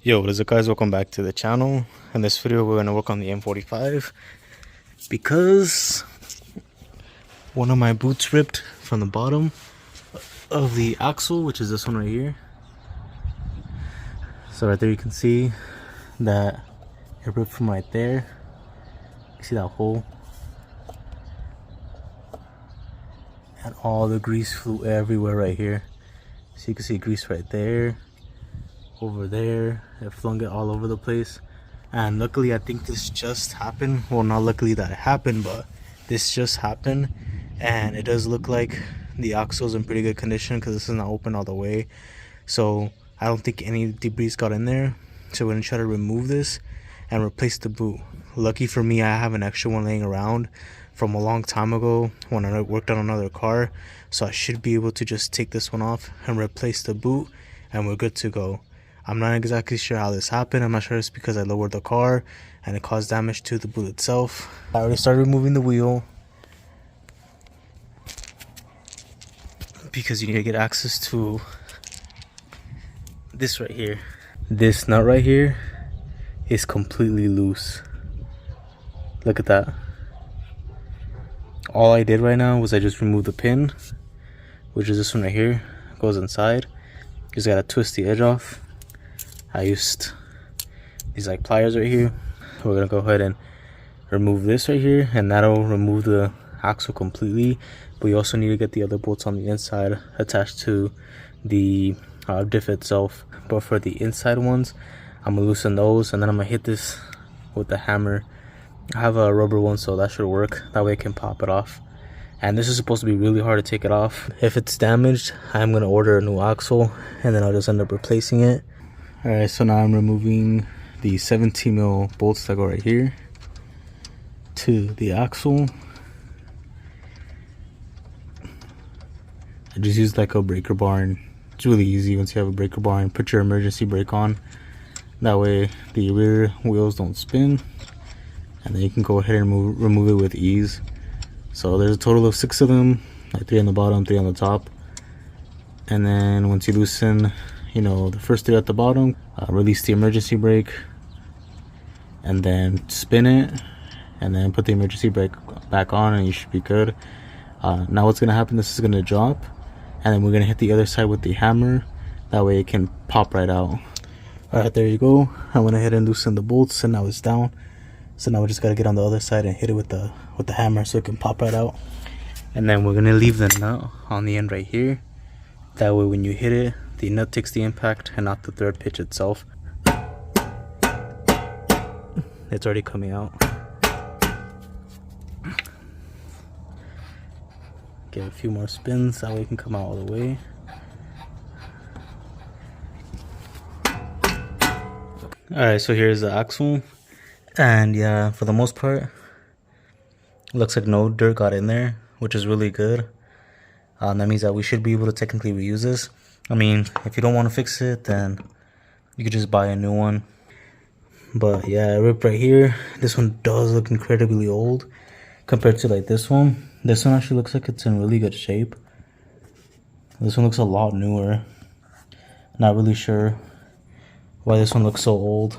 Yo, what is up guys, welcome back to the channel. In this video we're going to work on the M45 because one of my boots ripped from the bottom of the axle, which is this one right here. So right there you can see that it ripped from right there. You see that hole? And all the grease flew everywhere right here. So you can see grease right there, over there. It flung it all over the place. And luckily I think this just happened. Well, not luckily that it happened, but this just happened. And it does look like the axle's in pretty good condition because this is not open all the way. So I don't think any debris got in there. So we're gonna try to remove this and replace the boot. Lucky for me, I have an extra one laying around from a long time ago when I worked on another car. So I should be able to just take this one off and replace the boot and we're good to go. I'm not exactly sure how this happened. I'm not sure it's because I lowered the car and it caused damage to the boot itself. I already started removing the wheel because you need to get access to this right here. This nut right here is completely loose. Look at that. All I did right now was I just removed the pin, which is this one right here. It goes inside. You just gotta twist the edge off. I used these like pliers right here. We're gonna go ahead and remove this right here, and that'll remove the axle completely. But you also need to get the other bolts on the inside attached to the diff itself. But for the inside ones, I'm gonna loosen those, and then I'm gonna hit this with the hammer. I have a rubber one, so that should work. That way I can pop it off. And this is supposed to be really hard to take it off. If it's damaged, I'm gonna order a new axle, and then I'll just end up replacing it. Alright, so now I'm removing the 17mm bolts that go right here to the axle. I just used like a breaker bar, and it's really easy once you have a breaker bar, and put your emergency brake on. That way the rear wheels don't spin, and then you can go ahead and remove it with ease. So there's a total of 6 of them, like 3 on the bottom, 3 on the top. And then once you loosen, you know, the first 3 at the bottom, release the emergency brake, and then spin it, and then put the emergency brake back on, and you should be good. Now what's gonna happen, this is gonna drop, and then we're gonna hit the other side with the hammer. That way it can pop right out. Alright, there you go. I went ahead and loosened the bolts, and now it's down. So now we just gotta get on the other side and hit it with the hammer so it can pop right out. And then we're gonna leave the nut on the end right here. That way when you hit it, the nut takes the impact and not the thread pitch itself. It's already coming out. Give it a few more spins, that way it can come out all the way. Alright, so here's the axle. And yeah, for the most part, it looks like no dirt got in there, which is really good. That means that we should be able to technically reuse this. I mean, if you don't want to fix it, then you could just buy a new one. But yeah, rip right here. This one does look incredibly old compared to like this one. This one actually looks like it's in really good shape. This one looks a lot newer. Not really sure why this one looks so old.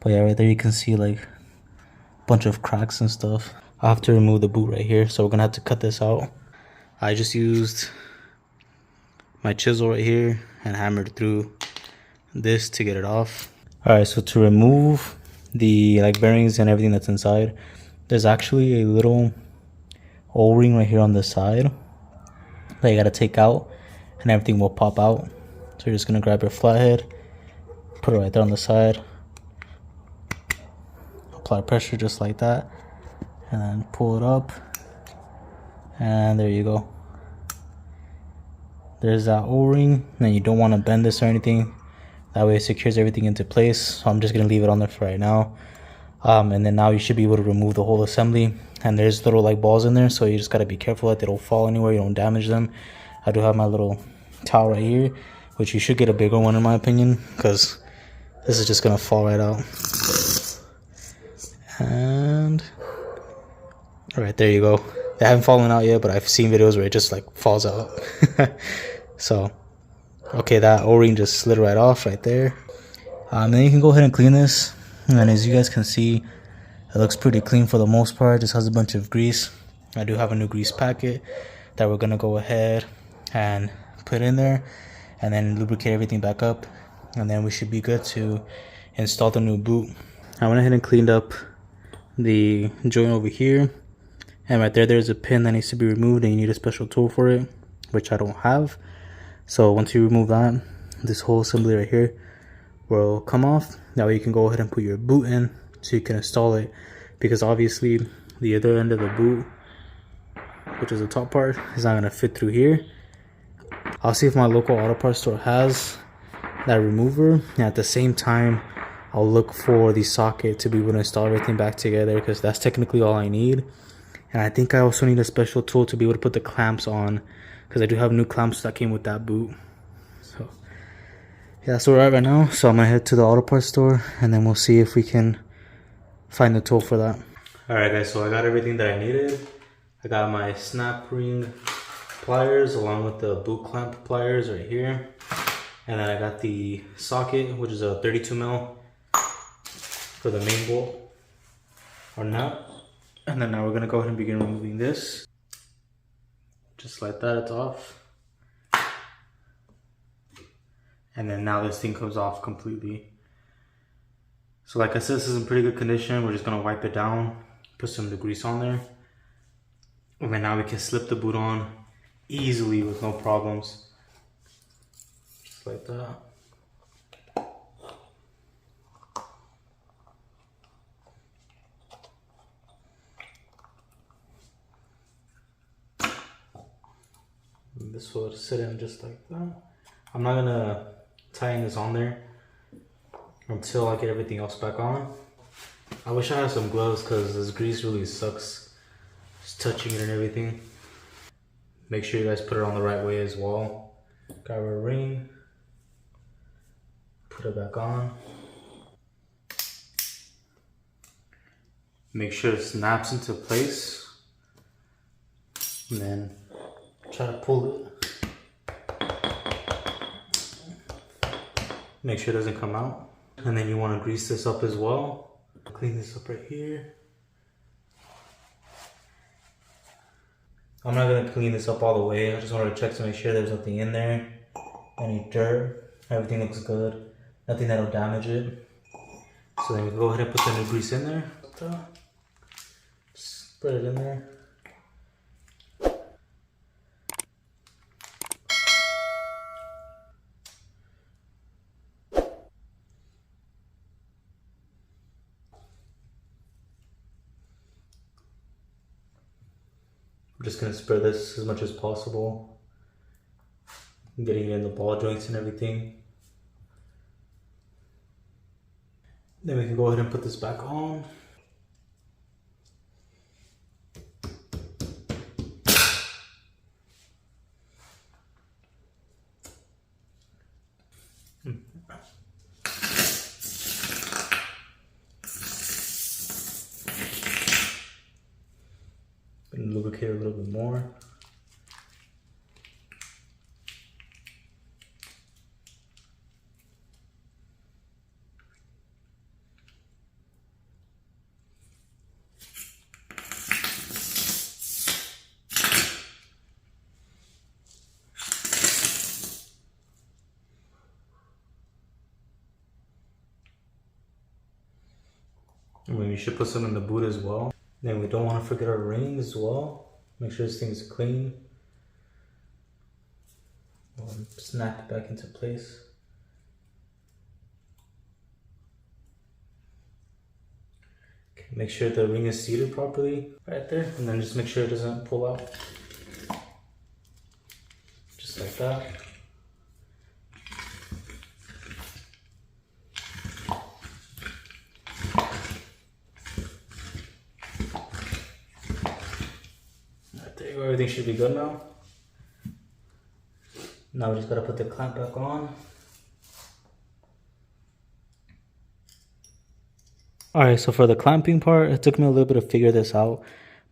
But yeah, right there you can see like a bunch of cracks and stuff. I have to remove the boot right here, so we're gonna have to cut this out. I just used my chisel right here and hammered through this to get it off. Alright, so to remove the like bearings and everything that's inside, there's actually a little O-ring right here on the side that you gotta take out, and everything will pop out. So you're just gonna grab your flathead, put it right there on the side, apply pressure just like that, and then pull it up, and there you go. There's that O-ring, and you don't want to bend this or anything. That way it secures everything into place. So I'm just gonna leave it on there for right now. And then now you should be able to remove the whole assembly. And there's little like balls in there, so you just gotta be careful that they don't fall anywhere, you don't damage them. I do have my little towel right here, which you should get a bigger one in my opinion, because this is just gonna fall right out. And alright, there you go. They haven't fallen out yet, but I've seen videos where it just like falls out. So okay, that O-ring just slid right off right there. Then you can go ahead and clean this, and as you guys can see, it looks pretty clean for the most part. Just has a bunch of grease. I do have a new grease packet that we're gonna go ahead and put in there, and then lubricate everything back up, and then we should be good to install the new boot. I went ahead and cleaned up the joint over here, and right there's a pin that needs to be removed, and you need a special tool for it, which I don't have. So once you remove that, this whole assembly right here will come off. That way you can go ahead and put your boot in so you can install it, because obviously the other end of the boot, which is the top part, is not going to fit through here. I'll see if my local auto parts store has that remover, and at the same time I'll look for the socket to be able to install everything back together, because that's technically all I need. And I think I also need a special tool to be able to put the clamps on, because I do have new clamps that came with that boot. So yeah, that's where we're at right now. So I'm gonna head to the auto parts store, and then we'll see if we can find the tool for that. Alright guys, so I got everything that I needed. I got my snap ring pliers along with the boot clamp pliers right here. And then I got the socket, which is a 32 mil for the main bolt or nut. And then now we're gonna go ahead and begin removing this. Just like that, it's off. And then now this thing comes off completely. So like I said, this is in pretty good condition. We're just gonna wipe it down, put some of the grease on there. And then now we can slip the boot on easily with no problems. Just like that. And this will sit in just like that. I'm not gonna tighten this on there until I get everything else back on. I wish I had some gloves, because this grease really sucks just touching it and everything. Make sure you guys put it on the right way as well. Grab a ring, put it back on. Make sure it snaps into place, and then try to pull it. Make sure it doesn't come out. And then you want to grease this up as well. Clean this up right here. I'm not going to clean this up all the way. I just wanted to check to make sure there's nothing in there. Any dirt. Everything looks good. Nothing that'll damage it. So then we go ahead and put the new grease in there. Spread it in there. I'm just going to spread this as much as possible, getting it in the ball joints and everything. Then we can go ahead and put this back on. And lubricate a little bit more. And we should put some in the boot as well. Then we don't want to forget our rings as well. Make sure this thing is clean. Snap it back into place. Okay, make sure the ring is seated properly right there, and then just make sure it doesn't pull out. Just like that. Everything should be good now. Now we just gotta put the clamp back on. Alright, so for the clamping part, it took me a little bit to figure this out.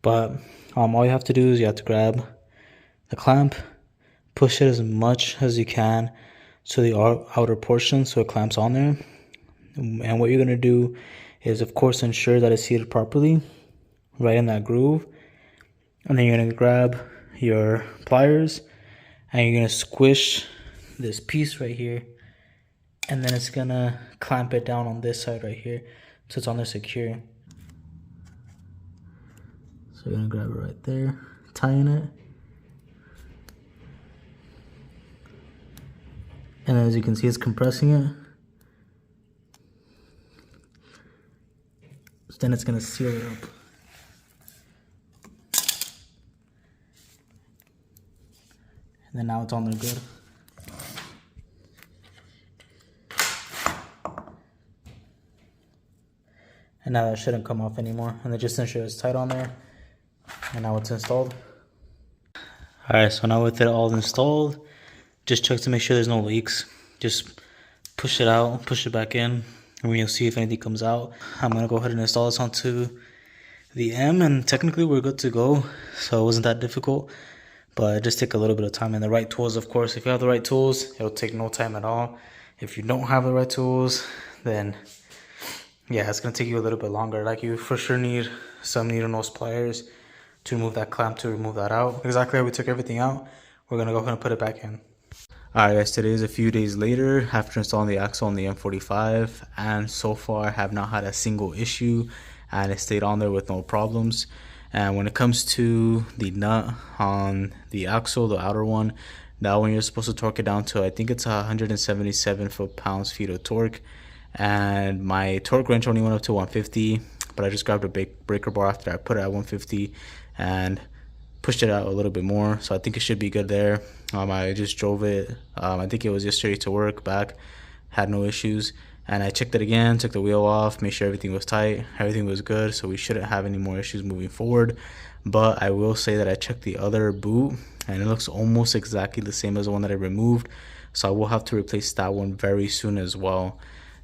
But all you have to do is you have to grab the clamp, push it as much as you can to the outer portion so it clamps on there. And what you're going to do is, of course, ensure that it's seated properly, right in that groove. And then you're going to grab your pliers and you're going to squish this piece right here. And then it's going to clamp it down on this side right here, so it's on there secure. So you're going to grab it right there, tying it. And as you can see, it's compressing it. So then it's going to seal it up. And then now it's on there good. And now that shouldn't come off anymore. And then just ensure it's tight on there. And now it's installed. Alright, so now with it all installed, just check to make sure there's no leaks. Just push it out, push it back in, and you'll see if anything comes out. I'm going to go ahead and install this onto the M, and technically we're good to go. So it wasn't that difficult, but it just took a little bit of time. And the right tools, of course. If you have the right tools, it'll take no time at all. If you don't have the right tools, then yeah, it's going to take you a little bit longer. Like, you for sure need some needle nose pliers to remove that clamp, to remove that out. Exactly how we took everything out, we're going to go ahead and put it back in. Alright guys, today is a few days later after installing the axle on the M45, and so far I have not had a single issue and it stayed on there with no problems. And when it comes to the nut on the axle, the outer one, that one you're supposed to torque it down to, I think it's 177 foot-pounds-feet of torque. And my torque wrench only went up to 150, but I just grabbed a breaker bar after I put it at 150 and pushed it out a little bit more, so I think it should be good there. I just drove it, I think it was yesterday to work back, had no issues, and I checked it again, took the wheel off, made sure everything was tight, everything was good, so we shouldn't have any more issues moving forward. But I will say that I checked the other boot and it looks almost exactly the same as the one that I removed, so I will have to replace that one very soon as well,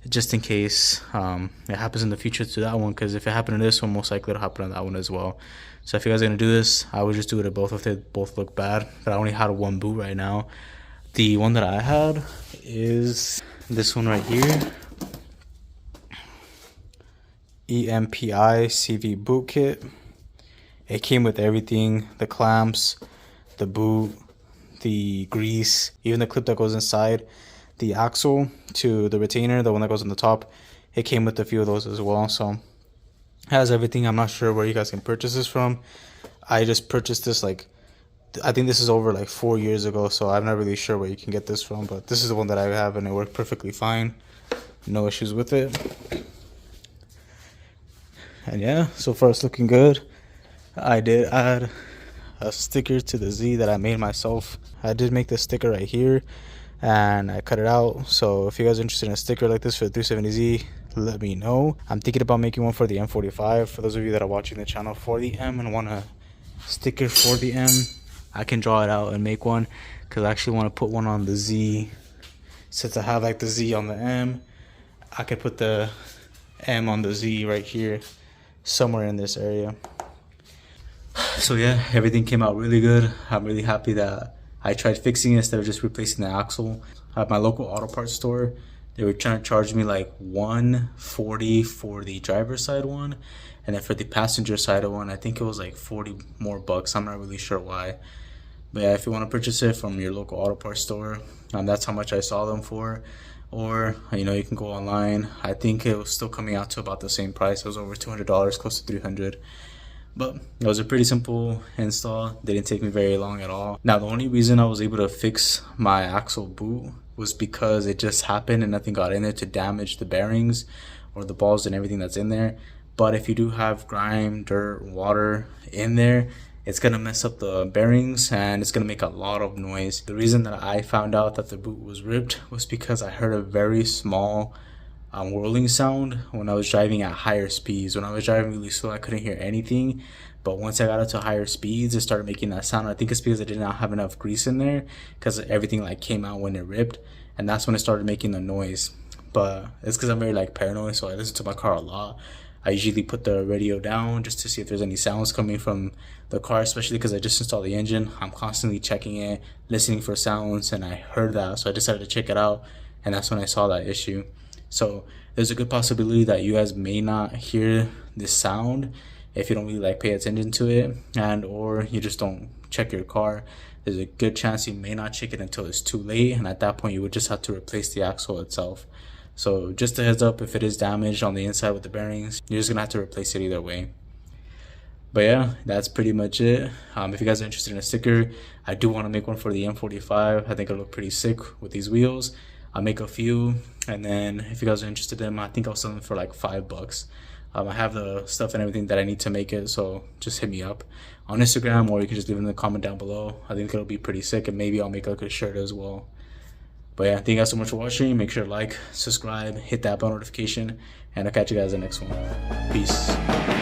just in case it happens in the future to that one, because if it happened to this one, most likely it'll happen on that one as well. So if you guys are going to do this, I would just do it at both if they both look bad. But I only had one boot right now. The one that I had is this one right here. EMPI CV boot kit. It came with everything, the clamps, the boot, the grease, even the clip that goes inside the axle to the retainer, the one that goes on the top. It came with a few of those as well, so has everything. I'm not sure where you guys can purchase this from. I just purchased this, like, I think this is over like 4 years ago, so I'm not really sure where you can get this from, but this is the one that I have and it worked perfectly fine. No issues with it. And yeah, so far it's looking good. I did add a sticker to the Z that I made myself. I did make this sticker right here and I cut it out, so if you guys are interested in a sticker like this for the 370Z, let me know. I'm thinking about making one for the M45. For those of you that are watching the channel for the M and want a sticker for the M, I can draw it out and make one, because I actually want to put one on the Z. Since I have like the Z on the M, I could put the M on the Z right here, somewhere in this area. So yeah, everything came out really good. I'm really happy that I tried fixing it instead of just replacing the axle. At my local auto parts store, they were trying to charge me like $140 for the driver's side one, and then for the passenger side one, I think it was like 40 more bucks. I'm not really sure why, but yeah, if you want to purchase it from your local auto parts store, that's how much I saw them for. Or you can go online. I think it was still coming out to about the same price. It was over $200, close to $300. But it was a pretty simple install. Didn't take me very long at all. Now, the only reason I was able to fix my axle boot was because it just happened and nothing got in there to damage the bearings or the balls and everything that's in there. But if you do have grime, dirt, water in there, it's gonna mess up the bearings and it's gonna make a lot of noise. The reason that I found out that the boot was ripped was because I heard a very small whirling sound when I was driving at higher speeds. When I was driving really slow, I couldn't hear anything, but once I got up to higher speeds, it started making that sound. I think it's because I did not have enough grease in there, because everything like came out when it ripped, and that's when it started making the noise. But it's because I'm very like paranoid, so I listen to my car a lot. I usually put the radio down just to see if there's any sounds coming from the car, especially because I just installed the engine. I'm constantly checking it, listening for sounds, and I heard that, so I decided to check it out, and that's when I saw that issue. So there's a good possibility that you guys may not hear this sound if you don't really like pay attention to it, and or you just don't check your car. There's a good chance you may not check it until it's too late, and at that point you would just have to replace the axle itself. So just a heads up, if it is damaged on the inside with the bearings, you're just gonna have to replace it either way. But yeah, that's pretty much it. If you guys are interested in a sticker, I do want to make one for the M45. I think it'll look pretty sick with these wheels. I'll make a few, and then if you guys are interested in them, I think I'll sell them for like $5. I have the stuff and everything that I need to make it, so just hit me up on Instagram, or you can just leave it in the comment down below. I think it'll be pretty sick, and maybe I'll make like a shirt as well. But yeah, thank you guys so much for watching. Make sure to like, subscribe, hit that bell notification, and I'll catch you guys in the next one. Peace.